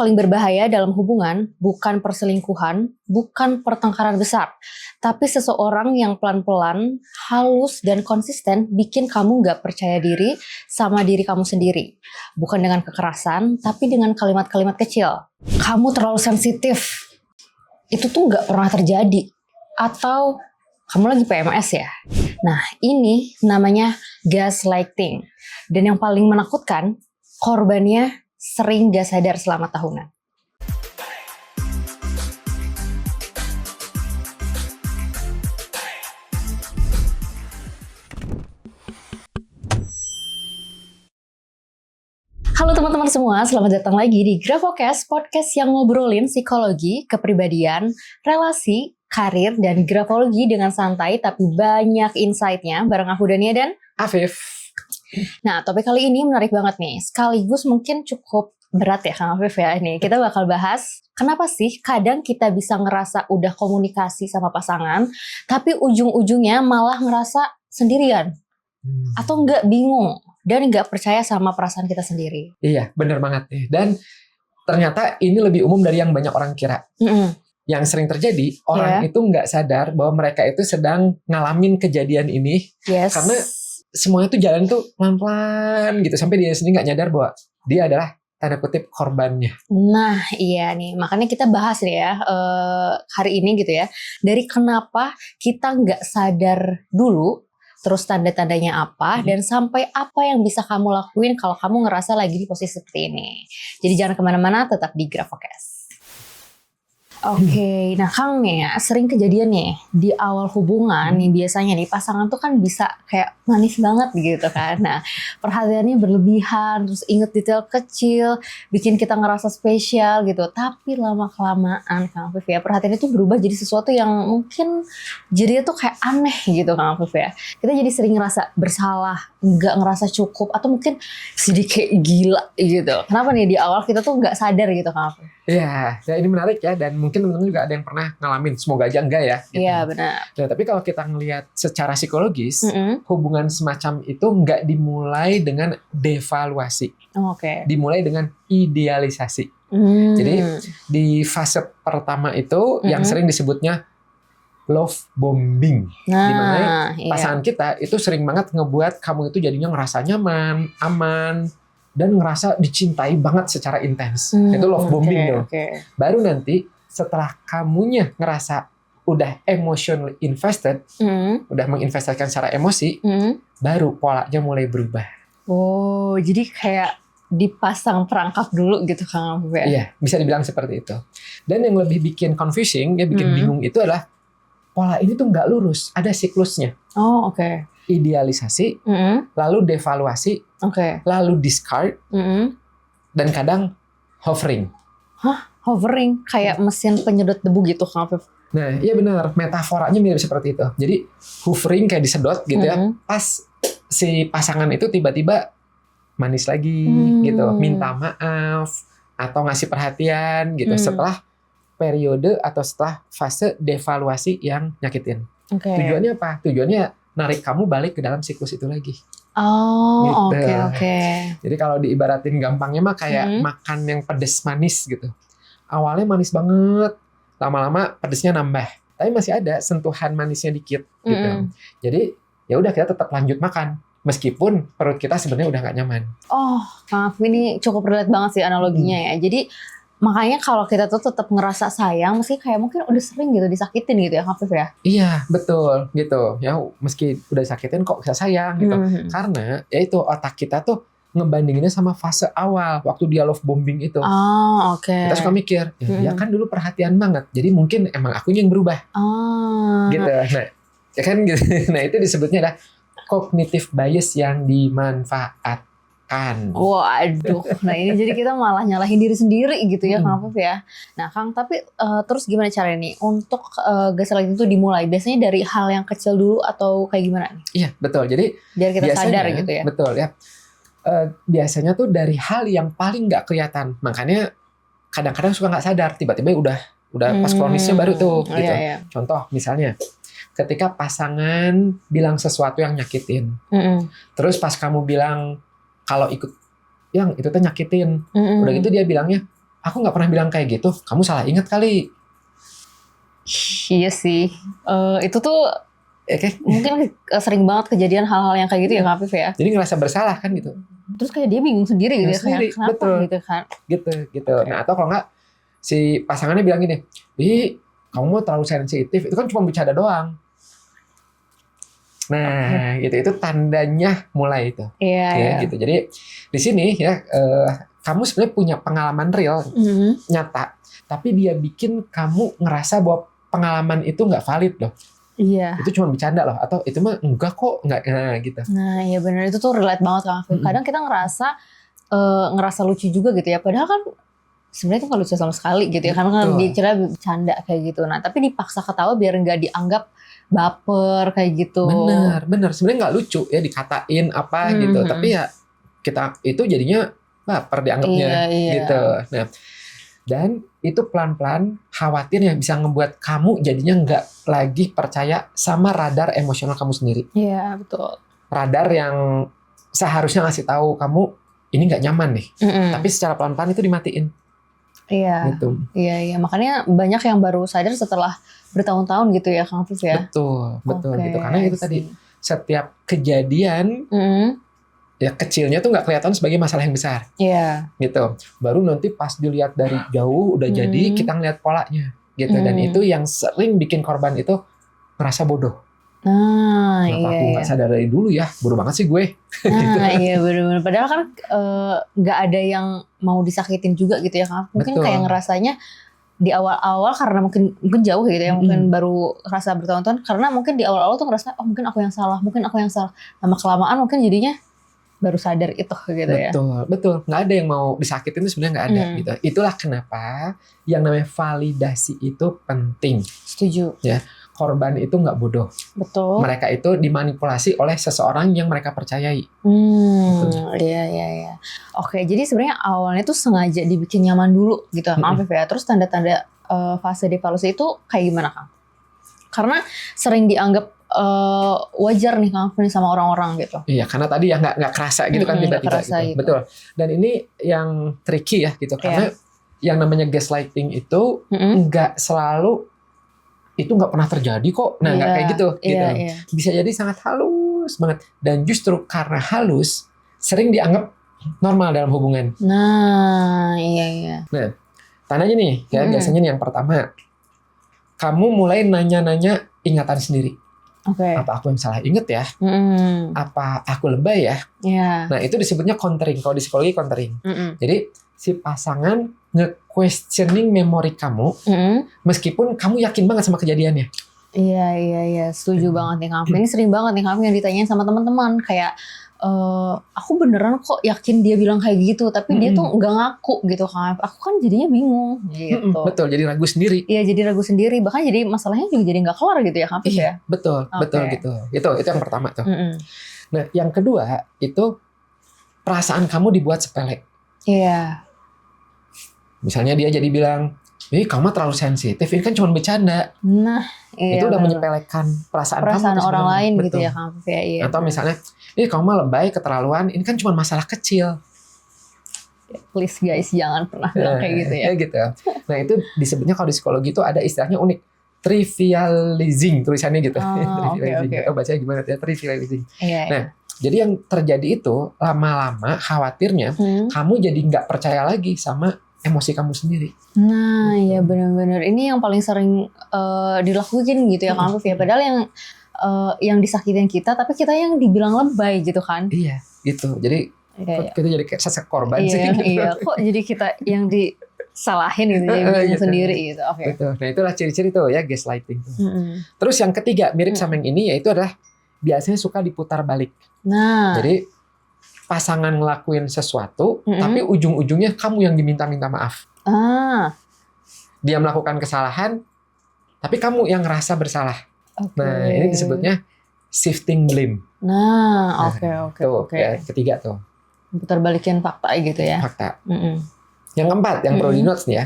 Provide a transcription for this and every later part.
paling berbahaya dalam hubungan bukan perselingkuhan, bukan pertengkaran besar, tapi seseorang yang pelan-pelan, halus, dan konsisten bikin kamu gak percaya diri sama diri kamu sendiri. Bukan dengan kekerasan, tapi dengan kalimat-kalimat kecil. Kamu terlalu sensitif. Itu tuh gak pernah terjadi. Atau kamu lagi PMS ya? Nah, ini namanya gaslighting. Dan yang paling menakutkan, korbannya sering gak sadar selama tahunan. Halo teman-teman semua, selamat datang lagi di Grafocast, podcast yang ngobrolin psikologi, kepribadian, relasi, karir, dan grafologi dengan santai tapi banyak insight-nya bareng aku Dania dan Afif. Nah, topik kali ini menarik banget nih. Sekaligus mungkin cukup berat ya Kang Afif ya. Ini kita bakal bahas kenapa sih kadang kita bisa ngerasa udah komunikasi sama pasangan, tapi ujung-ujungnya malah ngerasa sendirian. Atau nggak bingung dan nggak percaya sama perasaan kita sendiri. Iya, bener banget nih. Dan ternyata ini lebih umum dari yang banyak orang kira. Yang sering terjadi, orang itu nggak sadar bahwa mereka itu sedang ngalamin kejadian ini. Karena semuanya tuh jalan tuh pelan-pelan gitu. Sampai dia sendiri nggak nyadar bahwa dia adalah tanda kutip korbannya. Nah iya nih, makanya kita bahas nih ya hari ini gitu ya. Dari kenapa kita nggak sadar dulu, terus tanda-tandanya apa, dan sampai apa yang bisa kamu lakuin kalau kamu ngerasa lagi di posisi seperti ini. Jadi jangan kemana-mana, tetap di Grafocast. Oke, nah Kang nih ya, sering kejadian nih di awal hubungan nih biasanya nih pasangan tuh kan bisa kayak manis banget gitu kan. Nah perhatiannya berlebihan, terus inget detail kecil, bikin kita ngerasa spesial gitu. Tapi lama-kelamaan Kang Afif ya, perhatiannya tuh berubah jadi sesuatu yang mungkin jadinya tuh kayak aneh gitu Kang Afif ya. Kita jadi sering ngerasa bersalah, nggak ngerasa cukup, atau mungkin sedikit kayak gila gitu. Kenapa nih di awal kita tuh nggak sadar gitu Kang Afif? Iya, ya ini menarik ya, dan mungkin teman-teman juga ada yang pernah ngalamin, semoga aja enggak ya. Gitu. Iya benar. Nah, tapi kalau kita ngelihat secara psikologis, hubungan semacam itu nggak dimulai dengan devaluasi, dimulai dengan idealisasi. Jadi di fase pertama itu yang sering disebutnya love bombing, dimana pasangan kita itu sering banget ngebuat kamu itu jadinya ngerasa nyaman, aman, dan ngerasa dicintai banget secara intens. Itu love bombing tuh. Baru nanti setelah kamunya ngerasa udah emotional invested, udah menginvestasikan secara emosi, baru polanya mulai berubah. Oh, jadi kayak dipasang perangkap dulu gitu Kang Afif ya? Iya, bisa dibilang seperti itu. Dan yang lebih bikin confusing, ya bikin bingung itu adalah pola ini tuh nggak lurus, ada siklusnya. Oh, oke. Idealisasi, lalu devaluasi, lalu discard, dan kadang hovering. Hah? Hovering? Kayak mesin penyedot debu gitu Kang Afif? Nah, iya benar. Metaforanya mirip seperti itu. Jadi hovering kayak disedot gitu ya. Pas si pasangan itu tiba-tiba manis lagi gitu, minta maaf atau ngasih perhatian gitu setelah periode atau setelah fase devaluasi yang nyakitin. Tujuannya apa? Tujuannya narik kamu balik ke dalam siklus itu lagi. Oh, gitu. Oke. Jadi kalau diibaratin gampangnya mah kayak makan yang pedes manis gitu. Awalnya manis banget, lama-lama pedesnya nambah. Tapi masih ada sentuhan manisnya dikit gitu. Jadi ya udah kita tetap lanjut makan meskipun perut kita sebenarnya udah nggak nyaman. Oh, maaf ini cukup relate banget sih analoginya ya. Jadi makanya kalau kita tuh tetap ngerasa sayang, meski kayak mungkin udah sering gitu disakitin gitu ya Afif ya? Iya betul gitu ya, meski udah disakitin kok bisa sayang gitu. Karena ya itu otak kita tuh ngebandinginnya sama fase awal waktu dia love bombing itu. Kita suka mikir ya kan dulu perhatian banget, jadi mungkin emang akunya yang berubah. Gitu. Nah ya kan gitu. Nah itu disebutnya adalah cognitive bias yang dimanfaatkan. Waduh, nah ini jadi kita malah nyalahin diri sendiri gitu ya Kang Afif ya. Nah Kang, tapi terus gimana caranya nih untuk gaslighting itu dimulai? Biasanya dari hal yang kecil dulu atau kayak gimana nih? Iya betul, jadi biar kita sadar gitu ya. Betul ya. Biasanya tuh dari hal yang paling nggak kelihatan, makanya kadang-kadang suka nggak sadar, tiba-tiba udah pas kronisnya baru tuh gitu. Contoh misalnya ketika pasangan bilang sesuatu yang nyakitin, terus pas kamu bilang kalau ikut yang itu tuh nyakitin, udah gitu dia bilangnya aku nggak pernah bilang kayak gitu, kamu salah ingat kali. Iya sih, itu tuh mungkin sering banget kejadian hal-hal yang kayak gitu ya Kak Afif ya. Jadi ngerasa bersalah kan gitu. Terus kayak dia bingung sendiri gitu ya, kayak kenapa betul. gitu kan. Gitu. Nah atau kalau nggak si pasangannya bilang gini, ih kamu mau terlalu sensitif, itu kan cuma bercanda doang. Nah gitu, itu tandanya mulai itu. Iya. Gitu. Jadi di sini ya kamu sebenarnya punya pengalaman real, nyata, tapi dia bikin kamu ngerasa bahwa pengalaman itu nggak valid loh. Iya. Itu cuma bercanda loh, atau itu mah enggak kok, enggak, nah gitu. Nah iya benar, itu tuh relate banget Kang Afif. Kadang kita ngerasa lucu juga gitu ya, padahal kan sebenarnya itu nggak lucu sama sekali gitu ya, karena kan dikira bercanda kayak gitu. Nah tapi dipaksa ketawa biar nggak dianggap baper kayak gitu. Bener. Sebenarnya nggak lucu ya dikatain apa gitu, tapi ya kita itu jadinya baper dianggapnya gitu. Nah dan itu pelan-pelan khawatirnya bisa ngebuat kamu jadinya nggak lagi percaya sama radar emosional kamu sendiri. Iya betul. Radar yang seharusnya ngasih tahu kamu ini nggak nyaman nih, tapi secara pelan-pelan itu dimatiin. Iya. Gitu. Iya. Makanya banyak yang baru sadar setelah bertahun-tahun gitu ya Kang Afif ya. Betul gitu. Karena itu tadi setiap kejadian ya kecilnya tuh nggak kelihatan sebagai masalah yang besar. Iya. Gitu. Baru nanti pas dilihat dari jauh udah jadi kita ngeliat polanya gitu. Dan itu yang sering bikin korban itu merasa bodoh. Kenapa aku nggak sadar dari dulu ya? Bodoh banget sih gue. Gitu. Iya benar-benar. Padahal kan nggak ada yang mau disakitin juga gitu ya Kang. Mungkin kayak ngerasanya di awal-awal karena mungkin jauh gitu ya, mungkin baru rasa bertahun-tahun karena mungkin di awal-awal tuh ngerasa mungkin aku yang salah. Lama kelamaan mungkin jadinya baru sadar itu gitu ya. Betul. Nggak ada yang mau disakitin itu sebenarnya nggak ada gitu. Itulah kenapa yang namanya validasi itu penting. Setuju. Ya, korban itu nggak bodoh. Betul. Mereka itu dimanipulasi oleh seseorang yang mereka percayai. Iya. Oke, jadi sebenarnya awalnya tuh sengaja dibikin nyaman dulu gitu Kang Afif ya. Terus tanda-tanda fase devaluasi itu kayak gimana Kang? Karena sering dianggap wajar nih Kang Afif sama orang-orang gitu. Iya, karena tadi ya nggak kerasa gitu kan tiba-tiba gitu. Betul. Dan ini yang tricky ya gitu, karena yang namanya gaslighting itu nggak selalu itu nggak pernah terjadi kok. Nah nggak kayak gitu. Bisa jadi sangat halus banget. Dan justru karena halus sering dianggap normal dalam hubungan. Nah iya. Nah tandanya nih ya biasanya nih yang pertama, kamu mulai nanya-nanya ingatan sendiri. Apa aku yang salah inget ya? Apa aku lebay ya? Nah itu disebutnya countering. Kalau di psikologi countering. Jadi si pasangan nge-questioning memori kamu meskipun kamu yakin banget sama kejadiannya. Iya. Setuju banget nih Kang. Ini sering banget nih Kang yang ditanyain sama teman-teman kayak aku beneran kok yakin dia bilang kayak gitu, tapi dia tuh nggak ngaku gitu Kang. Aku kan jadinya bingung gitu. Betul, jadi ragu sendiri. Iya, jadi ragu sendiri. Bahkan jadi masalahnya juga jadi nggak kelar gitu ya Kang ya. Betul gitu. Itu yang pertama tuh. Nah, yang kedua itu perasaan kamu dibuat sepele. Iya. Misalnya dia jadi bilang, kamu terlalu sensitif, ini kan cuma bercanda. Nah, iya. Itu udah menyepelekan perasaan kamu orang lain gitu ya Kang ya. Iya. Atau misalnya, kamu mah lebay, keterlaluan, ini kan cuma masalah kecil. Please guys, jangan pernah bilang kayak gitu ya. Gitu. Nah itu disebutnya kalau di psikologi itu ada istilahnya unik, trivializing tulisannya gitu. Okay. Bacanya gimana ya, trivializing. Iya. Nah jadi yang terjadi itu lama-lama khawatirnya kamu jadi nggak percaya lagi sama emosi kamu sendiri. Nah, iya benar-benar. Ini yang paling sering dilakuin gitu ya Kang ya. Padahal yang disakitin kita, tapi kita yang dibilang lebay gitu kan. Iya, gitu. Jadi kita jadi kayak sosok korban sih. Iya, kok jadi kita yang disalahin gitu, jadi bingung sendiri gitu. Betul. Nah itulah ciri-ciri tuh ya gaslighting. Terus yang ketiga mirip sama yang ini, yaitu adalah biasanya suka diputar balik. Nah. Jadi pasangan ngelakuin sesuatu, tapi ujung-ujungnya kamu yang diminta-minta maaf. Dia melakukan kesalahan, tapi kamu yang ngerasa bersalah. Nah, ini disebutnya shifting blame. Nah, oke. Ya, ketiga tuh. Putar balikin fakta gitu ya. Fakta. Yang keempat, yang perlu di-notes nih ya.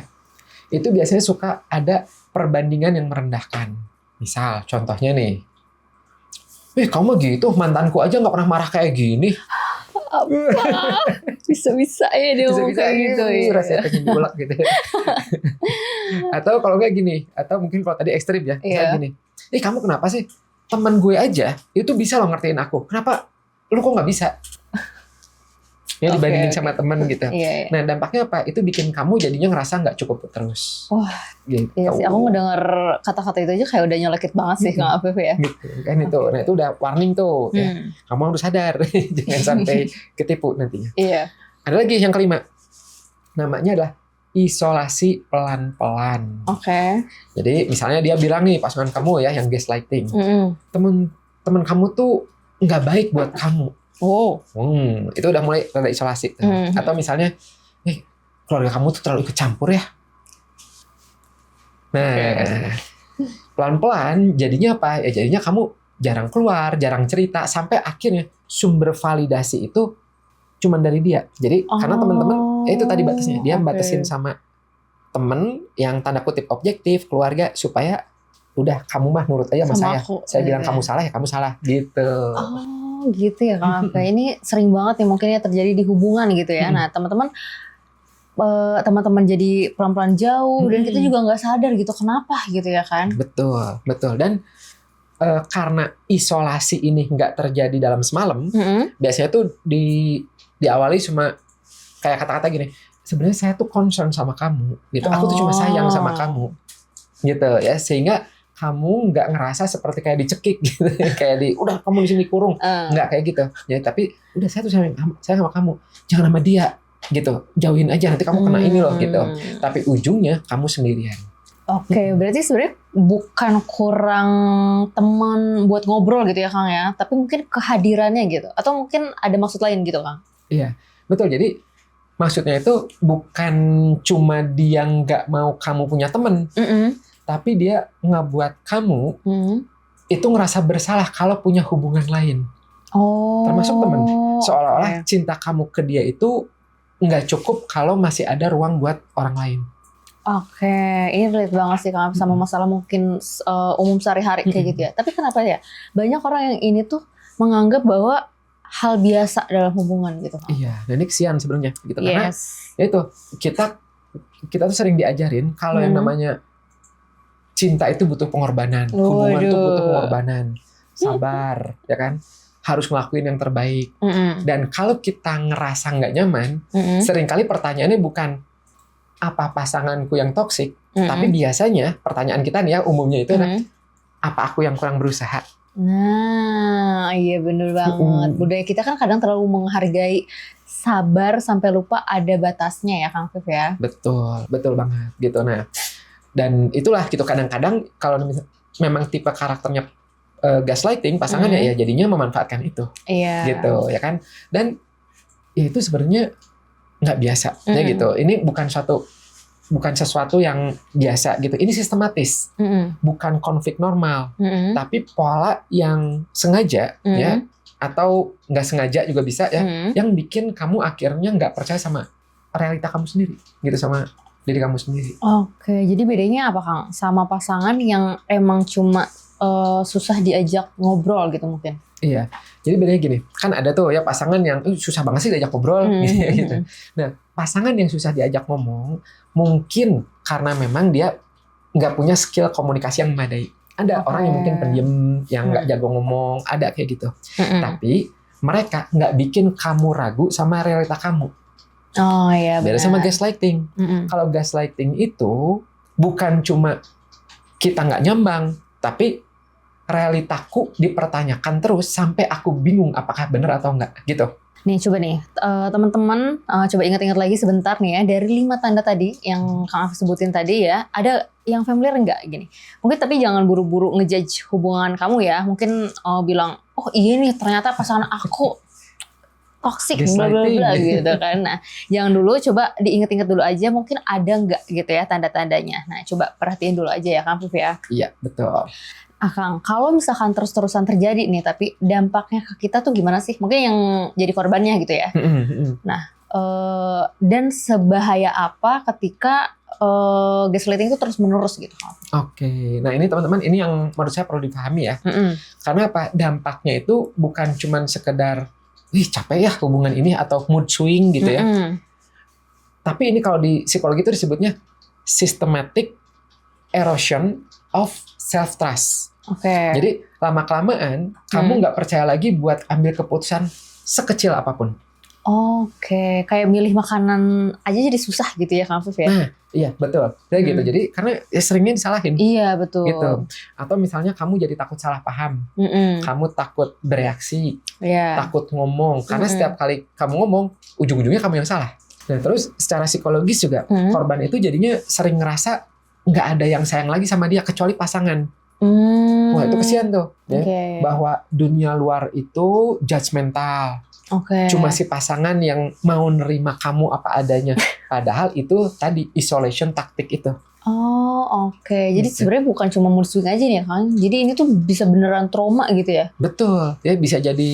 Itu biasanya suka ada perbandingan yang merendahkan. Misal, contohnya nih. Kamu gitu, mantanku aja nggak pernah marah kayak gini. Apa? Bisa-bisa ya dia ngomong kayak gitu ya. Rasanya pengen diulek gitu. Atau kalau nggak gini, atau mungkin kalau tadi ekstrim ya, misalnya gini, kamu kenapa sih? Teman gue aja itu bisa loh ngertiin aku. Kenapa lu kok nggak bisa? Ya dibandingin sama temen gitu. Iya. Nah dampaknya apa? Itu bikin kamu jadinya ngerasa nggak cukup terus. Wah, gitu. Iya sih. Aku ngedenger kata-kata itu aja kayak udah nyelekit banget sih Kang Afif ya. Gitu kan itu. Nah itu udah warning tuh. Ya. Kamu harus sadar, jangan sampai ketipu nantinya. Iya. Ada lagi yang kelima, namanya adalah isolasi pelan-pelan. Oke. Jadi misalnya dia bilang nih pasangan kamu ya yang gaslighting, temen kamu tuh nggak baik buat kamu. Itu udah mulai rada isolasi. Atau misalnya, keluarga kamu tuh terlalu ikut campur ya. Nah, pelan-pelan jadinya apa? Ya jadinya kamu jarang keluar, jarang cerita, sampai akhirnya sumber validasi itu cuman dari dia. Jadi karena teman-teman, itu tadi batasnya. Dia batasin sama temen yang tanda kutip objektif, keluarga, supaya udah kamu mah nurut aja sama saya. Saya bilang kamu salah ya kamu salah gitu. Gitu ya Kang Afif. Ini sering banget nih mungkin ya terjadi di hubungan gitu ya. Nah teman-teman jadi pelan-pelan jauh dan kita juga nggak sadar gitu kenapa gitu ya kan. Betul. Dan karena isolasi ini nggak terjadi dalam semalam, biasanya tuh diawali cuma kayak kata-kata gini, sebenarnya saya tuh concern sama kamu gitu. Aku tuh cuma sayang sama kamu gitu ya, sehingga kamu nggak ngerasa seperti kayak dicekik gitu, kayak udah kamu di sini kurung, nggak kayak gitu. Ya tapi udah saya tuh sayang sama kamu, jangan sama dia gitu, jauhin aja nanti kamu kena ini loh gitu. Tapi ujungnya kamu sendirian. Oke, berarti sebenarnya bukan kurang teman buat ngobrol gitu ya Kang ya, tapi mungkin kehadirannya gitu, atau mungkin ada maksud lain gitu Kang? Iya, betul. Jadi maksudnya itu bukan cuma dia nggak mau kamu punya teman. Tapi dia ngebuat kamu itu ngerasa bersalah kalau punya hubungan lain. Termasuk teman. Seolah-olah cinta kamu ke dia itu nggak cukup kalau masih ada ruang buat orang lain. Ini relate banget sih Kang sama masalah mungkin umum sehari-hari kayak gitu ya. Tapi kenapa ya banyak orang yang ini tuh menganggap bahwa hal biasa dalam hubungan gitu Kang. Iya, dan ini kesian sebenarnya gitu. Karena itu kita tuh sering diajarin kalau yang namanya cinta itu butuh pengorbanan, hubungan itu butuh pengorbanan, sabar, ya kan, harus ngelakuin yang terbaik. Dan kalau kita ngerasa nggak nyaman, seringkali pertanyaannya bukan apa pasanganku yang toksik, tapi biasanya pertanyaan kita nih ya umumnya itu apa aku yang kurang berusaha. Nah, iya bener banget. Budaya kita kan kadang terlalu menghargai sabar sampai lupa ada batasnya ya Kang Afif ya. Betul banget gitu. Nah, dan itulah gitu kadang-kadang kalau memang tipe karakternya gaslighting pasangannya ya jadinya memanfaatkan itu. Gitu ya kan. Dan ya itu sebenarnya nggak biasa ya gitu. Ini bukan sesuatu yang biasa gitu. Ini sistematis. Bukan konflik normal. Tapi pola yang sengaja ya atau nggak sengaja juga bisa ya yang bikin kamu akhirnya nggak percaya sama realita kamu sendiri gitu, sama diri kamu sendiri. Jadi bedanya apa Kang? Sama pasangan yang emang cuma susah diajak ngobrol gitu mungkin? Iya, jadi bedanya gini, kan ada tuh ya pasangan yang susah banget sih diajak ngobrol gitu. Nah, pasangan yang susah diajak ngomong mungkin karena memang dia nggak punya skill komunikasi yang memadai. Ada orang yang mungkin pendiam, yang nggak jago ngomong, ada kayak gitu. Tapi mereka nggak bikin kamu ragu sama realita kamu. Beda sama gaslighting. Kalau gaslighting itu bukan cuma kita nggak nyambang, tapi realitaku dipertanyakan terus sampai aku bingung apakah benar atau enggak gitu. Nih coba nih teman-teman coba ingat-ingat lagi sebentar nih ya, dari 5 tanda tadi yang Kang Afif sebutin tadi ya, ada yang familiar enggak gini? Mungkin tapi jangan buru-buru ngejudge hubungan kamu ya. Mungkin bilang, oh iya nih ternyata pasangan aku toxic bla bla bla gitu kan. Nah, jangan dulu, coba diingat-ingat dulu aja mungkin ada enggak gitu ya tanda-tandanya. Nah, coba perhatiin dulu aja ya Kang Afif ya. Iya, betul. Kang, kalau misalkan terus-terusan terjadi nih, tapi dampaknya ke kita tuh gimana sih? Mungkin yang jadi korbannya gitu ya. Nah, dan sebahaya apa ketika gaslighting itu terus-menerus gitu? Nah ini teman-teman, ini yang menurut saya perlu dipahami ya. Karena apa? Dampaknya itu bukan cuma sekedar capek ya hubungan ini, atau mood swing gitu ya. Tapi ini kalau di psikologi itu disebutnya systematic erosion of self trust. Jadi lama-kelamaan kamu nggak percaya lagi buat ambil keputusan sekecil apapun. Kayak milih makanan aja jadi susah gitu ya Kang Afif ya? Nah, iya betul. Gitu. Jadi karena seringnya disalahin. Iya betul. Gitu. Atau misalnya kamu jadi takut salah paham, kamu takut bereaksi, takut ngomong. Karena setiap kali kamu ngomong, ujung-ujungnya kamu yang salah. Nah terus secara psikologis juga korban itu jadinya sering ngerasa nggak ada yang sayang lagi sama dia kecuali pasangan. Wah itu kesian tuh, ya. Bahwa dunia luar itu judgmental. Cuma si pasangan yang mau nerima kamu apa adanya. Padahal itu tadi isolation taktik itu. Jadi sebenarnya bukan cuma mood swing aja nih ya Kang. Jadi ini tuh bisa beneran trauma gitu ya? Betul, ya bisa jadi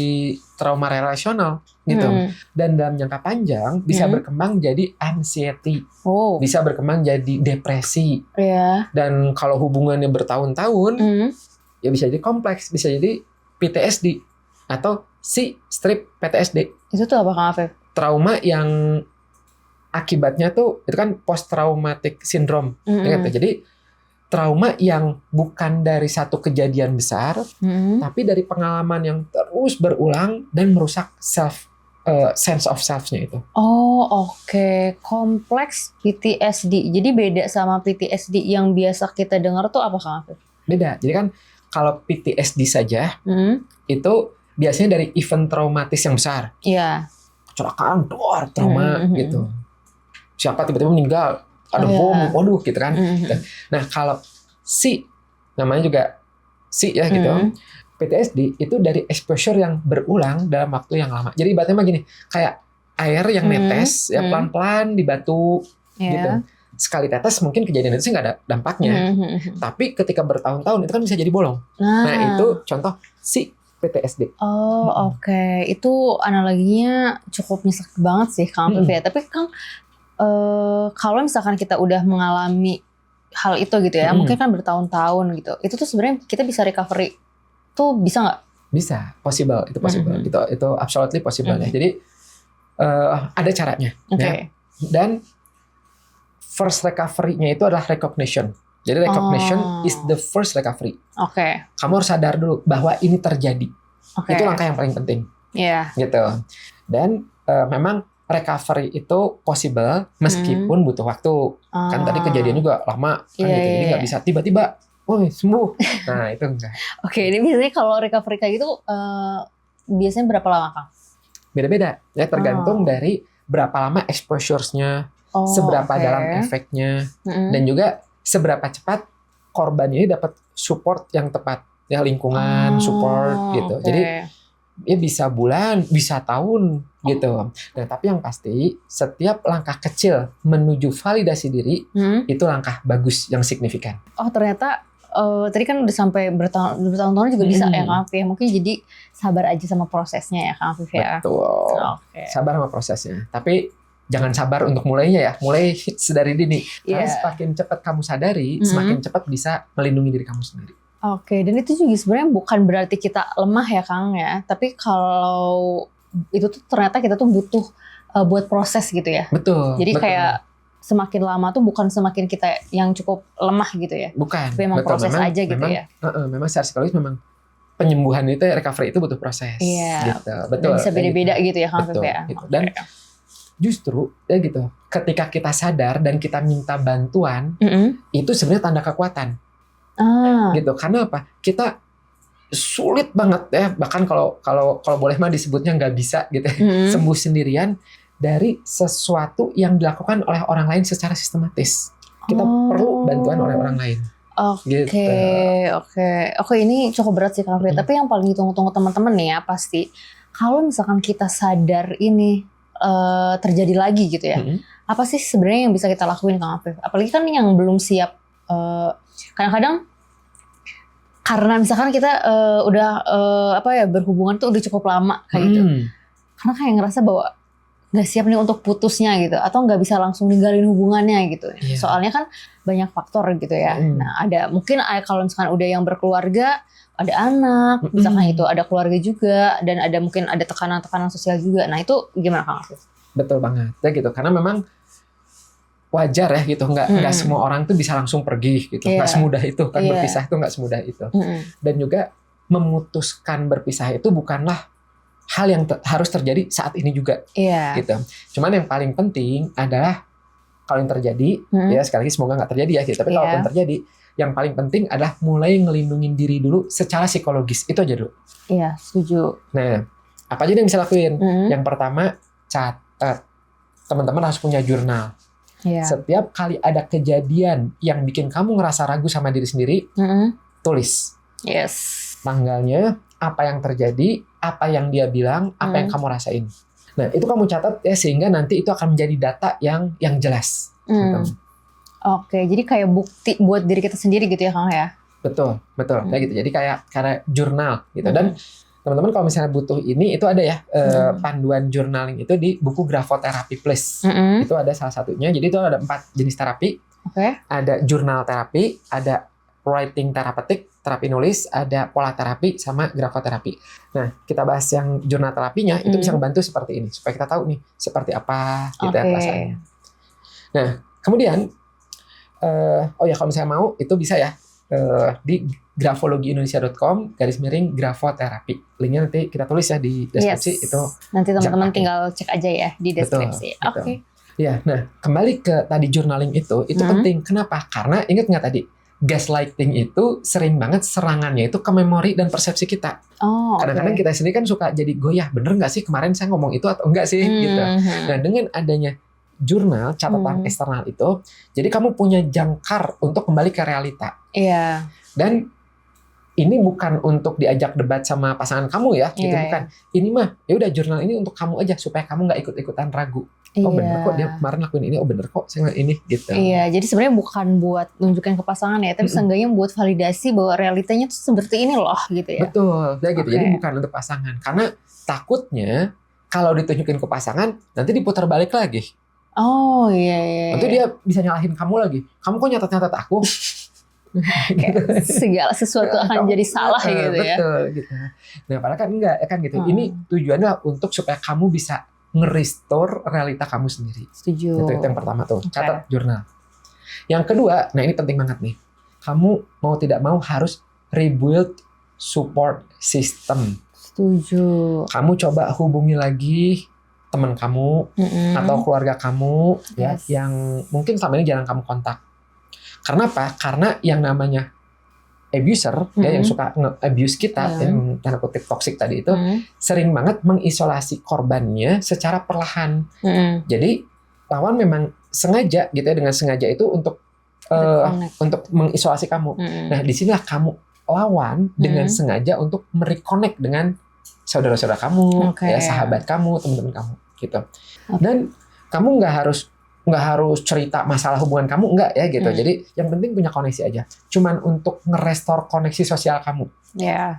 trauma relasional gitu. Dan dalam jangka panjang bisa berkembang jadi anxiety. Bisa berkembang jadi depresi. Dan kalau hubungannya bertahun-tahun, ya bisa jadi kompleks, bisa jadi PTSD atau strip PTSD. Itu tuh apa Kang Afif? Trauma yang akibatnya tuh itu kan post traumatic syndrome. Jadi trauma yang bukan dari satu kejadian besar, tapi dari pengalaman yang terus berulang dan merusak sense of self-nya itu. Kompleks PTSD. Jadi beda sama PTSD yang biasa kita dengar tuh apa Kang Afif? Beda. Jadi kan kalau PTSD saja itu biasanya dari event traumatis yang besar. Kecelakaan, trauma gitu. Siapa tiba-tiba meninggal, ada bom, waduh gitu kan. Nah kalau namanya juga ya gitu. PTSD itu dari exposure yang berulang dalam waktu yang lama. Jadi ibaratnya gini, kayak air yang netes ya pelan-pelan di batu gitu. Sekali tetes mungkin kejadian itu sih nggak ada dampaknya. Tapi ketika bertahun-tahun itu kan bisa jadi bolong. Nah itu contoh PTSD. Itu analoginya cukup nyesek banget sih Kang Afif ya. Tapi Kang, kalau misalkan kita udah mengalami hal itu gitu ya, mungkin kan bertahun-tahun gitu, itu tuh sebenarnya kita bisa recovery tuh bisa nggak? Bisa, possible, itu possible, itu absolutely possible ya. Jadi ada caranya. Ya. Dan first recovery-nya itu adalah recognition. Jadi recognition is the first recovery. Kamu harus sadar dulu bahwa ini terjadi. Itu langkah yang paling penting. Gitu. Dan memang recovery itu possible meskipun butuh waktu. Kan tadi kejadian juga lama kan gitu. Jadi nggak bisa tiba-tiba sembuh. Nah, itu enggak. Ini biasanya kalau recovery kayak gitu biasanya berapa lama, Kang? Beda-beda. Ya tergantung dari berapa lama exposure-nya, seberapa dalam efeknya, dan juga seberapa cepat korban ini dapat support yang tepat. Ya lingkungan, support gitu. Jadi ya bisa bulan, bisa tahun gitu. Nah, tapi yang pasti setiap langkah kecil menuju validasi diri itu langkah bagus yang signifikan. Ternyata tadi kan udah sampai bertahun-tahun juga bisa ya Kang Afif. Mungkin jadi sabar aja sama prosesnya ya Kang Afif ya. Betul. Sabar sama prosesnya. Tapi jangan sabar untuk mulainya ya. Mulai sedari dini. Karena semakin cepat kamu sadari, semakin cepat bisa melindungi diri kamu sendiri. Dan itu juga sebenarnya bukan berarti kita lemah ya Kang ya, tapi kalau itu tuh ternyata kita tuh butuh buat proses gitu ya. Betul. Jadi kayak semakin lama tuh bukan semakin kita yang cukup lemah gitu ya. Bukan. Tapi memang proses memang, aja gitu memang, ya. Memang secara psikologis memang penyembuhan itu recovery itu butuh proses. Gitu. Betul. Dan bisa beda-beda gitu ya Kang Afif ya. Gitu. Dan justru ya gitu, ketika kita sadar dan kita minta bantuan, itu sebenarnya tanda kekuatan. Gitu. Karena apa? Kita sulit banget ya, bahkan kalau boleh mah disebutnya nggak bisa gitu, sembuh sendirian dari sesuatu yang dilakukan oleh orang lain secara sistematis. Kita perlu bantuan oleh orang lain. Oke, ini cukup berat sih Kang Afif. Tapi yang paling ditunggu-tunggu teman-teman nih ya pasti, kalau misalkan kita sadar ini terjadi lagi gitu ya, apa sih sebenarnya yang bisa kita lakuin Kang Afif? Apalagi kan yang belum siap. Kadang-kadang karena misalkan kita udah berhubungan tuh udah cukup lama kayak gitu, karena kayak ngerasa bahwa nggak siap nih untuk putusnya gitu, atau nggak bisa langsung ninggalin hubungannya gitu. Soalnya kan banyak faktor gitu ya. Nah ada mungkin kalau misalkan udah yang berkeluarga, ada anak, misalkan itu ada keluarga juga, dan ada mungkin ada tekanan-tekanan sosial juga. Nah itu gimana Kang Afif? Betul banget ya gitu, karena memang wajar ya gitu, nggak semua orang tuh bisa langsung pergi gitu, nggak semudah itu kan, berpisah itu nggak semudah itu. Dan juga memutuskan berpisah itu bukanlah hal yang harus terjadi saat ini juga, gitu. Cuman yang paling penting adalah kalau yang terjadi, ya sekali lagi semoga nggak terjadi ya, gitu. Tapi kalaupun terjadi, yang paling penting adalah mulai ngelindungin diri dulu secara psikologis, itu aja dulu. Iya, setuju. Nah, apa aja yang bisa lakuin? Yang pertama, catat. Teman-teman harus punya jurnal. Setiap kali ada kejadian yang bikin kamu ngerasa ragu sama diri sendiri, tulis. Tanggalnya, apa yang terjadi, apa yang dia bilang, apa yang kamu rasain. Nah, itu kamu catat ya, sehingga nanti itu akan menjadi data yang jelas. Gitu. Oke, jadi kayak bukti buat diri kita sendiri gitu ya Kang ya? Betul. Kayak gitu. Jadi kayak jurnal gitu. Dan teman-teman kalau misalnya butuh ini, itu ada ya panduan journaling itu di buku Grafotherapy Plus. Itu ada salah satunya. Jadi itu ada 4 jenis terapi. Ada jurnal terapi, ada writing terapeutik, terapi nulis, ada pola terapi, sama grafoterapi. Nah, kita bahas yang jurnal terapinya, itu bisa membantu seperti ini, supaya kita tahu nih, seperti apa gitu ya perasaannya. Nah, kemudian, kalau misalnya mau, itu bisa ya, di grafologiindonesia.com/grafoterapi. Linknya nanti kita tulis ya di deskripsi. Itu nanti teman-teman tinggal cek aja ya di deskripsi. Oke. Ya, nah, kembali ke tadi journaling itu penting. Kenapa? Karena ingat nggak tadi? Gaslighting itu sering banget serangannya itu ke memori dan persepsi kita. Kadang-kadang kita sendiri kan suka jadi goyah, bener nggak sih kemarin saya ngomong itu atau enggak sih gitu. Nah, dengan adanya jurnal, catatan eksternal itu, jadi kamu punya jangkar untuk kembali ke realita. Dan ini bukan untuk diajak debat sama pasangan kamu ya, gitu bukan. Ini mah ya udah, jurnal ini untuk kamu aja supaya kamu nggak ikut-ikutan ragu. Bener kok dia kemarin lakuin ini, bener kok saya ini gitu. Jadi sebenarnya bukan buat nunjukin ke pasangan ya, tapi seenggaknya buat validasi bahwa realitanya tuh seperti ini loh gitu ya. Betul, ya gitu. Jadi bukan untuk pasangan, karena takutnya kalau ditunjukin ke pasangan nanti diputar balik lagi. Nanti dia bisa nyalahin kamu lagi. Kamu kok nyatet aku? Segala sesuatu akan jadi salah gitu ya. Betul gitu. Nah, padahal kan enggak kan gitu. Ini tujuannya untuk supaya kamu bisa nge-restore realita kamu sendiri. Setuju. Itu yang pertama tuh, catat jurnal. Yang kedua, nah ini penting banget nih. Kamu mau tidak mau harus rebuild support system. Setuju. Kamu coba hubungi lagi teman kamu atau keluarga kamu ya, yang mungkin selama ini jarang kamu kontak. Karena apa? Karena yang namanya abuser ya, yang suka nge-abuse kita, yang tanda kutip toxic tadi itu, sering banget mengisolasi korbannya secara perlahan. Jadi lawan memang sengaja gitu ya, dengan sengaja itu untuk mengisolasi kamu. Nah, disinilah kamu lawan dengan sengaja untuk mereconnect dengan saudara-saudara kamu, ya sahabat kamu, teman-teman kamu gitu. Dan kamu nggak harus cerita masalah hubungan kamu, enggak ya gitu. Jadi yang penting punya koneksi aja. Cuman untuk nge-restore koneksi sosial kamu.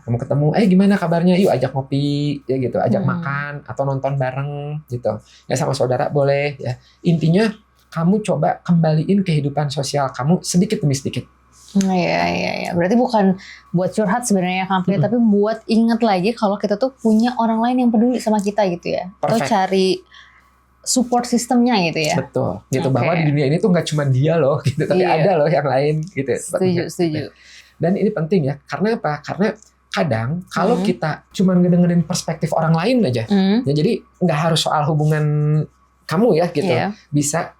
Kamu ketemu, gimana kabarnya? Yuk ajak ngopi ya gitu, ajak makan atau nonton bareng gitu. Ya sama saudara boleh ya. Intinya kamu coba kembaliin kehidupan sosial kamu sedikit demi sedikit. Iya. Berarti bukan buat curhat sebenarnya Kang Afif, tapi buat ingat lagi kalau kita tuh punya orang lain yang peduli sama kita gitu ya. Atau cari support sistemnya gitu ya. Betul. Gitu, bahwa di dunia ini tuh nggak cuma dia loh gitu, tapi ada loh yang lain gitu. Setuju. Dan ini penting ya. Karena apa? Karena kadang kalau kita cuma ngedengerin perspektif orang lain aja, ya jadi nggak harus soal hubungan kamu ya gitu. Bisa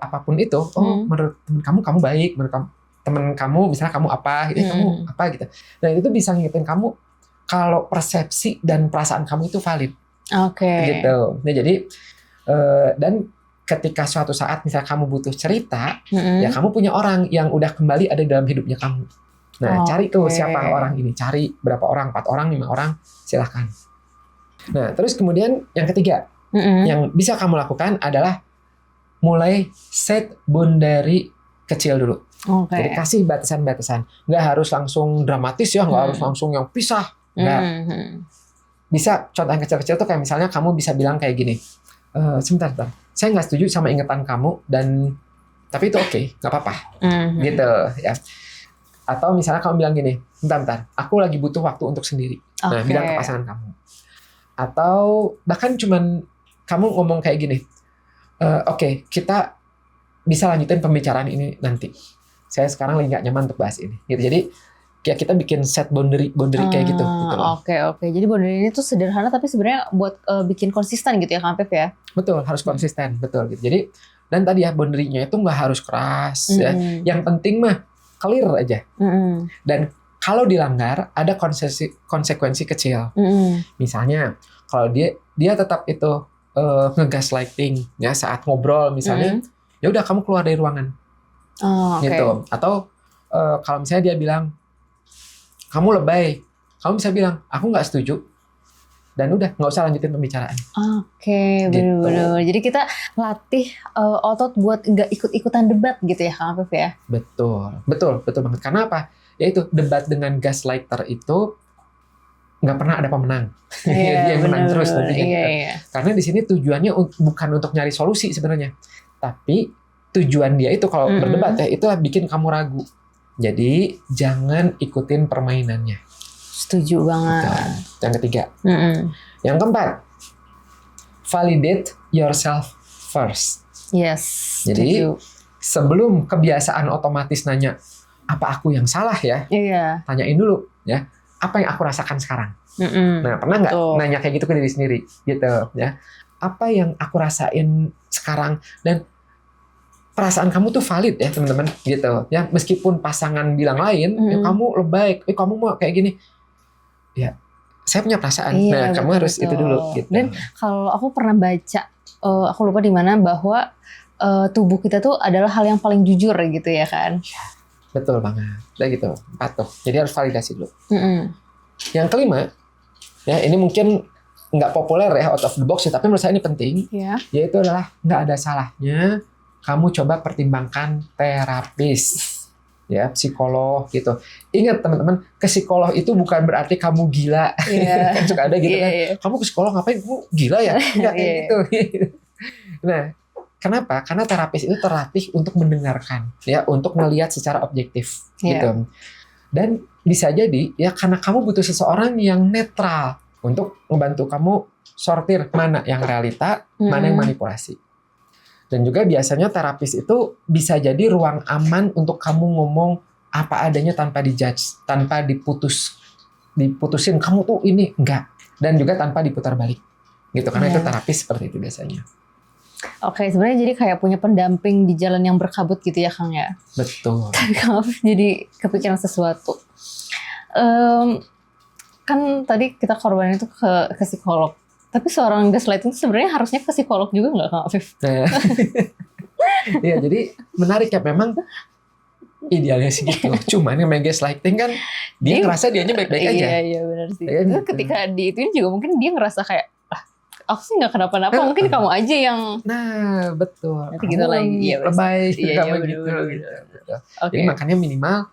apapun itu. Menurut kamu baik, menurut teman kamu misalnya kamu apa gitu, kamu apa gitu. Nah, itu bisa ngingetin kamu kalau persepsi dan perasaan kamu itu valid. Gitu. Nah, jadi dan ketika suatu saat misalnya kamu butuh cerita, ya kamu punya orang yang udah kembali ada dalam hidupnya kamu. Nah, cari tuh siapa orang ini, cari berapa orang, 4 orang, 5 orang, silahkan. Nah, terus kemudian yang ketiga, yang bisa kamu lakukan adalah mulai set boundary kecil dulu. Jadi kasih batasan-batasan. Nggak harus langsung dramatis ya, nggak harus langsung yang pisah. Nggak. Bisa contoh yang kecil-kecil tuh kayak misalnya kamu bisa bilang kayak gini, sebentar, saya nggak setuju sama ingatan kamu dan tapi itu oke, nggak apa-apa, gitu ya. Atau misalnya kamu bilang gini, bentar, aku lagi butuh waktu untuk sendiri. Nah, bilang ke pasangan kamu. Atau bahkan cuman kamu ngomong kayak gini, oke, kita bisa lanjutin pembicaraan ini nanti. Saya sekarang lagi nggak nyaman untuk bahas ini. Gitu. Jadi ya kita bikin set boundary kayak gitu. Oke. Jadi boundary ini tuh sederhana tapi sebenarnya buat bikin konsisten gitu ya Kang Afif ya. Betul, harus konsisten, betul gitu. Jadi dan tadi ya boundary-nya itu nggak harus keras ya. Yang penting mah clear aja. Dan kalau dilanggar ada konsekuensi kecil. Misalnya kalau dia tetap itu ngegaslighting ya saat ngobrol misalnya, ya udah kamu keluar dari ruangan. Gitu. Atau kalau misalnya dia bilang kamu lebay, kamu bisa bilang aku nggak setuju dan udah nggak usah lanjutin pembicaraan. Gitu. Benar-benar. Jadi kita latih otot buat nggak ikut-ikutan debat gitu ya Kang Afif ya. Betul banget. Karena apa? Yaitu debat dengan gaslighter itu nggak pernah ada pemenang. Dia menang terus nantinya. Karena di sini tujuannya bukan untuk nyari solusi sebenarnya, tapi tujuan dia itu kalau berdebat ya itu bikin kamu ragu. Jadi jangan ikutin permainannya. Setuju banget. Betul. Yang ketiga. Yang keempat, validate yourself first. Yes. Jadi sebelum kebiasaan otomatis nanya apa aku yang salah ya, tanyain dulu ya apa yang aku rasakan sekarang. Nah pernah nggak nanya kayak gitu ke diri sendiri gitu ya? Apa yang aku rasain sekarang dan perasaan kamu tuh valid ya teman-teman gitu ya, meskipun pasangan bilang lain, ya kamu lebay, kamu mau kayak gini, ya saya punya perasaan. Nah kamu harus itu dulu. Gitu. Dan kalau aku pernah baca, aku lupa di mana bahwa tubuh kita tuh adalah hal yang paling jujur gitu ya kan? Betul banget, kayak gitu. 4 tuh. Jadi harus validasi dulu. Yang kelima, ya ini mungkin nggak populer ya out of the box ya, tapi menurut saya ini penting. Yaitu adalah nggak ada salahnya kamu coba pertimbangkan terapis, ya psikolog gitu. Ingat teman-teman, ke psikolog itu bukan berarti kamu gila. Kan suka ada gitu kan. Kamu ke psikolog ngapain? Kamu gila ya? Enggak kayak gitu. Nah, kenapa? Karena terapis itu terlatih untuk mendengarkan, ya, untuk melihat secara objektif, gitu. Dan bisa jadi ya karena kamu butuh seseorang yang netral untuk membantu kamu sortir mana yang realita, mana yang manipulasi. Dan juga biasanya terapis itu bisa jadi ruang aman untuk kamu ngomong apa adanya tanpa dijudge, tanpa diputusin kamu tuh ini enggak, dan juga tanpa diputar balik gitu, karena itu terapis seperti itu biasanya. Oke, sebenarnya jadi kayak punya pendamping di jalan yang berkabut gitu ya Kang ya. Betul. Jadi kepikiran sesuatu. Kan tadi kita korban itu ke psikolog. Tapi seorang gaslighting itu sebenarnya harusnya ke psikolog juga nggak Kang Afif? Iya, jadi menarik ya, memang idealnya sih gitu. Cuman yang main gaslighting kan dia ngerasa dianya baik-baik aja. Iya benar sih. Itu ketika diituin juga mungkin dia ngerasa kayak aku sih nggak kenapa-napa, mungkin kamu aja yang. Nah betul. Nanti gitu lagi. Lebay kamu gitu. Jadi makanya minimal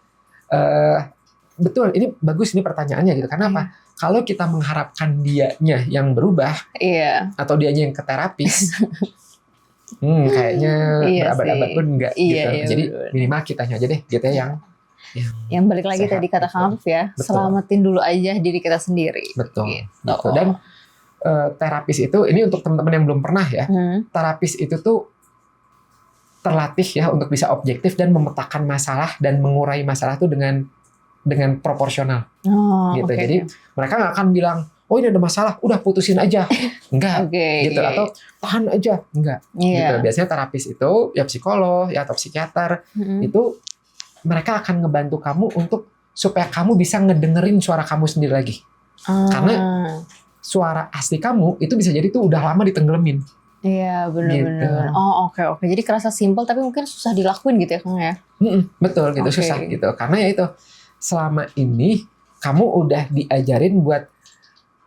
betul, ini bagus ini pertanyaannya gitu. Karena apa? Kalau kita mengharapkan dianya yang berubah, atau dianya yang ke terapis, kayaknya berabad-abad pun enggak gitu. Jadi minimal kitanya aja deh gitu ya yang balik lagi sehat, tadi kata Kang Afif ya, selamatin dulu aja diri kita sendiri. Betul. Gitu. Dan terapis itu, ini untuk teman-teman yang belum pernah ya, terapis itu tuh terlatih ya untuk bisa objektif dan memetakan masalah dan mengurai masalah itu dengan proporsional, gitu. Jadi mereka nggak akan bilang, oh ini ada masalah, udah putusin aja, enggak, gitu. Atau tahan aja, enggak, gitu. Biasanya terapis itu, ya psikolog, ya atau psikiater, itu mereka akan ngebantu kamu untuk supaya kamu bisa ngedengerin suara kamu sendiri lagi, karena suara asli kamu itu bisa jadi tuh udah lama ditenggelamin. Iya benar-benar. Gitu. Oke. Jadi kerasa simpel tapi mungkin susah dilakuin gitu ya Kang ya. Betul gitu, susah gitu. Karena ya itu, selama ini kamu udah diajarin buat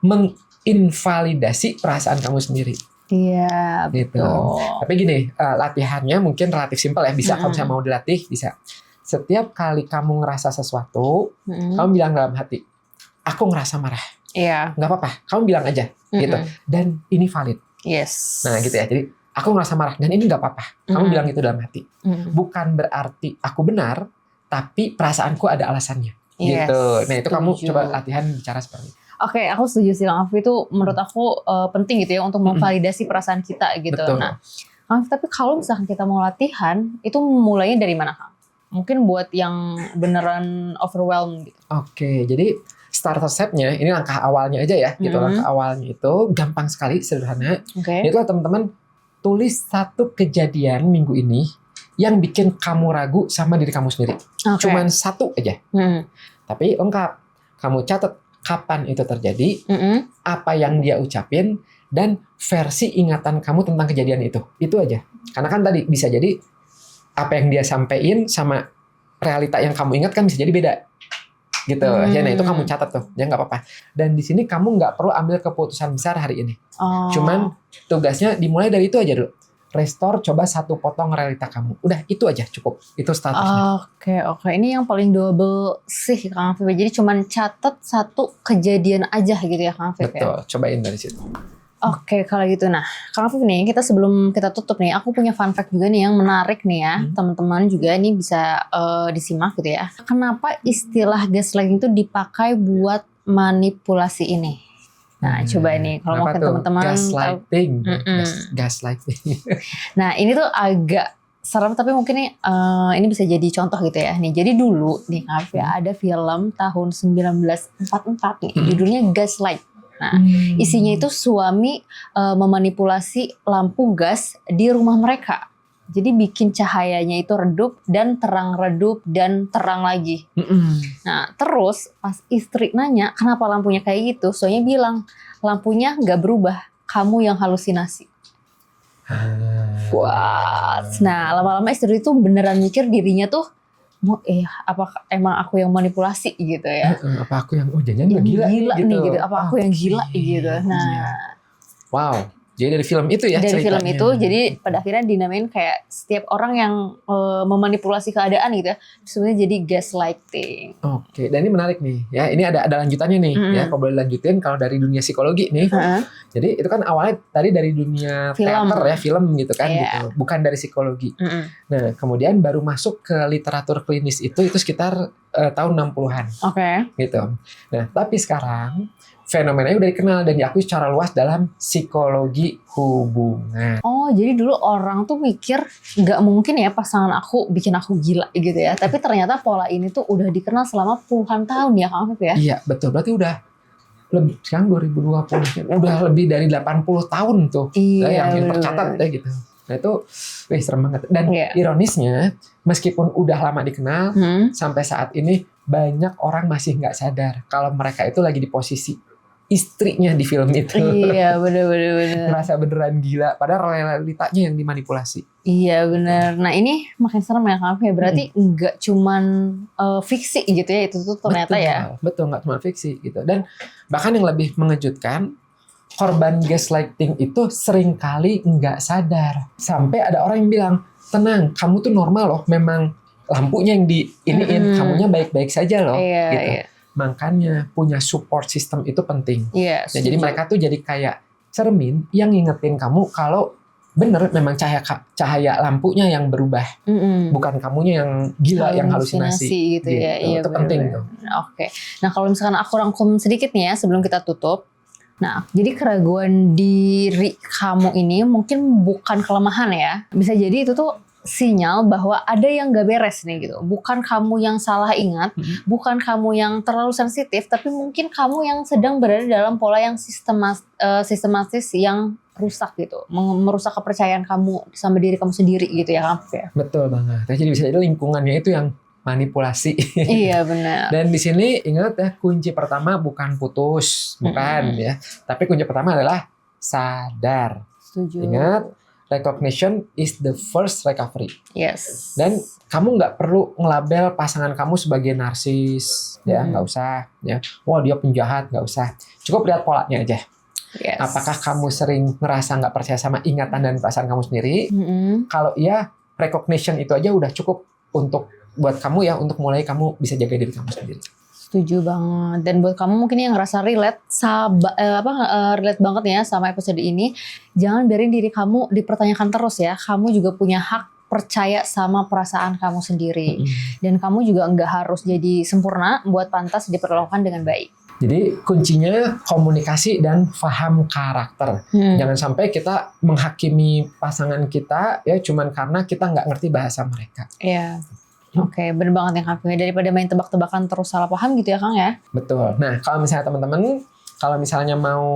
menginvalidasi perasaan kamu sendiri. Iya, gitu. Betul. Tapi gini, latihannya mungkin relatif simpel ya. Bisa kalau misalnya mau dilatih, bisa. Setiap kali kamu ngerasa sesuatu, kamu bilang dalam hati, aku ngerasa marah. Iya. Nggak apa-apa, kamu bilang aja gitu. Dan ini valid. Yes. Nah gitu ya. Jadi aku ngerasa marah dan ini nggak apa-apa. Kamu bilang itu dalam hati. Bukan berarti aku benar, tapi perasaanku ada alasannya. Yes, gitu. Nah itu setuju. kamu coba latihan bicara seperti itu. Oke, aku setuju sih Kang Afif, itu menurut aku penting gitu ya untuk memvalidasi perasaan kita gitu. Betul. Nah, Kang Afif, tapi kalau misalkan kita mau latihan, itu mulainya dari mana Kang? Mungkin buat yang beneran overwhelmed gitu. Oke, jadi starter step-nya ini langkah awalnya aja ya, gitu. Langkah awalnya itu gampang sekali, sederhana. Itulah teman-teman, tulis satu kejadian minggu ini yang bikin kamu ragu sama diri kamu sendiri. Cuman satu aja. Tapi lengkap. Kamu catat kapan itu terjadi, apa yang dia ucapin, dan versi ingatan kamu tentang kejadian itu. Itu aja. Karena kan tadi bisa jadi apa yang dia sampaikan sama realita yang kamu ingat kan bisa jadi beda. Gitu. Ya, nah itu kamu catat tuh. Ya nggak apa-apa. Dan di sini kamu nggak perlu ambil keputusan besar hari ini. Cuman tugasnya dimulai dari itu aja dulu. Restore, coba satu potong realita kamu. Udah, itu aja cukup. Itu starternya. Oke. Ini yang paling double sih Kang Afif. Jadi cuman catat satu kejadian aja gitu ya Kang Afif. Betul, cobain dari situ. Oke, kalau gitu. Nah, Kang Afif nih, kita sebelum kita tutup nih, aku punya fun fact juga nih yang menarik nih ya. Teman-teman juga ini bisa disimak gitu ya. Kenapa istilah gaslighting itu dipakai buat manipulasi ini? Nah, coba nih kalau mungkin teman-teman gaslighting. Gaslighting. Nah, ini tuh agak serem tapi mungkin ini bisa jadi contoh gitu ya. Nih, jadi dulu nih ada film tahun 1944 nih, judulnya Gaslight. Nah, isinya itu suami memanipulasi lampu gas di rumah mereka. Jadi bikin cahayanya itu redup dan terang, redup dan terang lagi. Nah terus pas istri nanya kenapa lampunya kayak gitu, soalnya bilang lampunya nggak berubah, kamu yang halusinasi. Nah lama-lama istri itu beneran mikir dirinya tuh, apa emang aku yang manipulasi gitu ya? Apa aku yang jangan gila nih gitu? Apa aku yang gila gitu? Nah, wow. Jadi dari film itu ya dari ceritanya. film itu, jadi pada akhirnya dinamain kayak setiap orang yang memanipulasi keadaan gitu ya, sebenarnya jadi gaslighting. Oke, dan ini menarik nih ya. Ini ada lanjutannya nih ya. Kalau boleh lanjutin, kalau dari dunia psikologi nih. Jadi itu kan awalnya tadi dari dunia teater ya, film gitu kan, gitu. Bukan dari psikologi. Nah, kemudian baru masuk ke literatur klinis itu sekitar tahun 60-an. Gitu. Nah, tapi sekarang fenomenanya udah dikenal dan diakui secara luas dalam psikologi hubungan. Jadi dulu orang tuh mikir nggak mungkin ya pasangan aku bikin aku gila gitu ya. Tapi ternyata pola ini tuh udah dikenal selama puluhan tahun ya Kang Afif ya. Iya betul, berarti udah lebih, sekarang 2020 udah lebih dari 80 tahun tuh yang tercatat ya gitu. Nah itu serem banget. Dan ironisnya meskipun udah lama dikenal, sampai saat ini banyak orang masih nggak sadar kalau mereka itu lagi di posisi istrinya di film itu. Iya bener. Merasa beneran gila, padahal realitanya yang dimanipulasi. Iya bener. Nah ini makin serem ya Kang Afif. Berarti nggak cuman fiksi gitu ya, itu tuh ternyata Betul, nggak cuma fiksi gitu. Dan bahkan yang lebih mengejutkan, korban gaslighting itu seringkali nggak sadar. Sampai ada orang yang bilang, tenang, kamu tuh normal loh, memang lampunya yang diiniin, kamunya baik-baik saja loh. Gitu. Makanya punya support system itu penting. Jadi mereka tuh jadi kayak cermin yang ngingetin kamu kalau bener memang cahaya lampunya yang berubah, bukan kamunya yang gila, yang halusinasi gitu. Itu penting tuh. Oke. Nah kalau misalkan aku rangkum sedikit nih ya sebelum kita tutup. Nah, jadi keraguan diri kamu ini mungkin bukan kelemahan ya. Bisa jadi itu tuh sinyal bahwa ada yang gak beres nih gitu. Bukan kamu yang salah ingat, bukan kamu yang terlalu sensitif, tapi mungkin kamu yang sedang berada dalam pola yang sistematis yang rusak gitu. Merusak kepercayaan kamu sama diri kamu sendiri gitu ya Kang Afif. Betul banget. Jadi bisa jadi lingkungannya itu yang manipulasi. Iya benar. Dan di sini ingat ya, kunci pertama bukan putus, bukan ya. Tapi kunci pertama adalah sadar. Setuju. Ingat, recognition is the first recovery. Yes. Dan kamu nggak perlu ngelabel pasangan kamu sebagai narsis, ya nggak usah. Ya, wah dia penjahat, nggak usah. Cukup lihat polanya aja. Yes. Apakah kamu sering ngerasa nggak percaya sama ingatan dan perasaan kamu sendiri? Kalau iya, recognition itu aja udah cukup untuk buat kamu ya, untuk mulai kamu bisa jaga diri kamu sendiri. Setuju banget. Dan buat kamu mungkin yang ngerasa relate relate banget ya sama episode ini, jangan biarin diri kamu dipertanyakan terus ya. Kamu juga punya hak percaya sama perasaan kamu sendiri. Dan kamu juga nggak harus jadi sempurna buat pantas diperlakukan dengan baik. Jadi kuncinya komunikasi dan paham karakter. Jangan sampai kita menghakimi pasangan kita ya cuman karena kita nggak ngerti bahasa mereka. Iya. Oke, bener banget yang Kang. Daripada main tebak-tebakan terus salah paham gitu ya Kang ya. Betul. Nah kalau misalnya teman-teman, kalau misalnya mau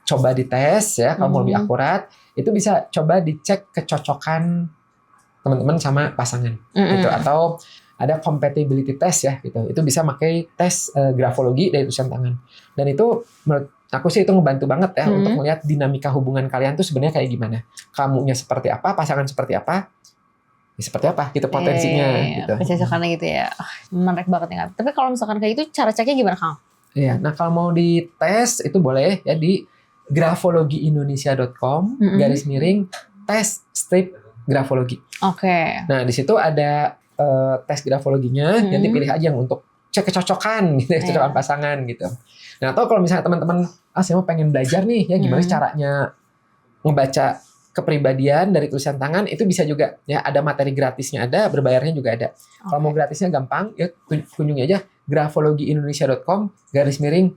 coba dites ya, kalau mau lebih akurat, itu bisa coba dicek kecocokan teman-teman sama pasangan gitu. Atau ada compatibility test ya gitu. Itu bisa pakai tes grafologi dari tulisan tangan. Dan itu menurut aku sih itu ngebantu banget ya untuk melihat dinamika hubungan kalian tuh sebenarnya kayak gimana. Kamunya seperti apa, pasangan seperti apa. Seperti apa gitu potensinya gitu. Kecocokannya gitu ya. Menarik banget ya. Tapi kalau misalkan kayak gitu cara ceknya gimana Kang? Iya, nah kalau mau dites itu boleh ya di grafologiindonesia.com /tes strip grafologi. Oke. Nah, di situ ada tes grafologinya, nanti pilih aja yang untuk cek kecocokan gitu, kecocokan pasangan gitu. Nah, atau kalau misalnya teman-teman saya mau pengen belajar nih ya gimana caranya ngebaca kepribadian dari tulisan tangan, itu bisa juga ya, ada materi gratisnya, ada berbayarnya juga ada. Kalau mau gratisnya gampang ya kunjungi aja grafologiindonesia.com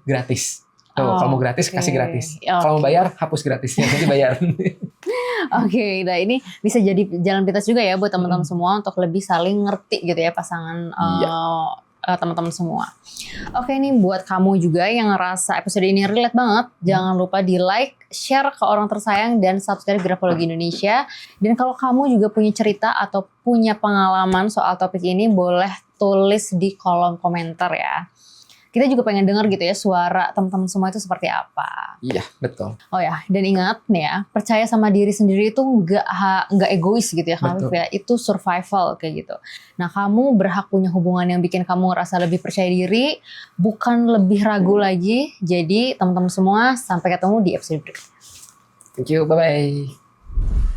/gratis. Tuh, kalau mau gratis kasih gratis. Kalau mau bayar hapus gratisnya, nanti bayar. Oke, nah ini bisa jadi jalan pintas juga ya buat teman-teman semua untuk lebih saling ngerti gitu ya pasangan teman-teman semua. Oke, nih buat kamu juga yang ngerasa episode ini relate banget, jangan lupa di like, share ke orang tersayang, dan subscribe Grafologi Indonesia. Dan kalau kamu juga punya cerita atau punya pengalaman soal topik ini, boleh tulis di kolom komentar ya. Kita juga pengen denger gitu ya suara teman-teman semua itu seperti apa. Iya, betul. Oh ya, dan ingat nih ya, percaya sama diri sendiri itu nggak egois gitu ya, Kang Afif ya. Itu survival kayak gitu. Nah, kamu berhak punya hubungan yang bikin kamu ngerasa lebih percaya diri, bukan lebih ragu lagi. Jadi teman-teman semua, sampai ketemu di episode berikutnya. Thank you, bye-bye.